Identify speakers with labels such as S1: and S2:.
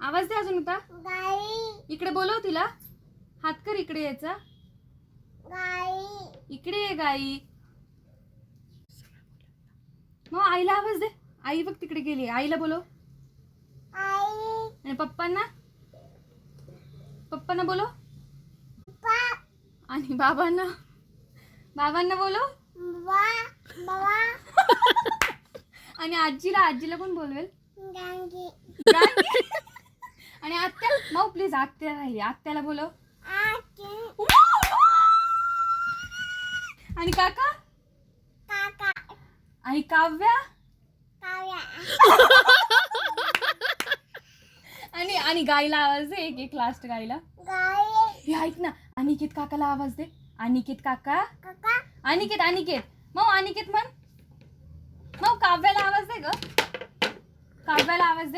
S1: आवाज दे अजून होता. इकडे बोलव तिला. हात कर इकडे यायचा. इकडे ये गाई. मग आईला आवाज दे. आई बघ तिकडे गेली. आईला बोलव. आणि पप्पांना बोलव. आणि बाबांना बोलव. आणि आजीला कोण बोलवेल. आणि आत्या माऊ प्लीज. आत्या राहिली. आत्याला बोलव. आणि काका आणि काव्या आणि गाईला आवाज दे. एक लास्ट गाईला. हे ऐक ना. अनिकेत काकाला आवाज दे. अनिकेत काका. अनिकेत मग अनिकेत म्हण. मग काव्याला आवाज दे ग. काव्याला आवाज दे.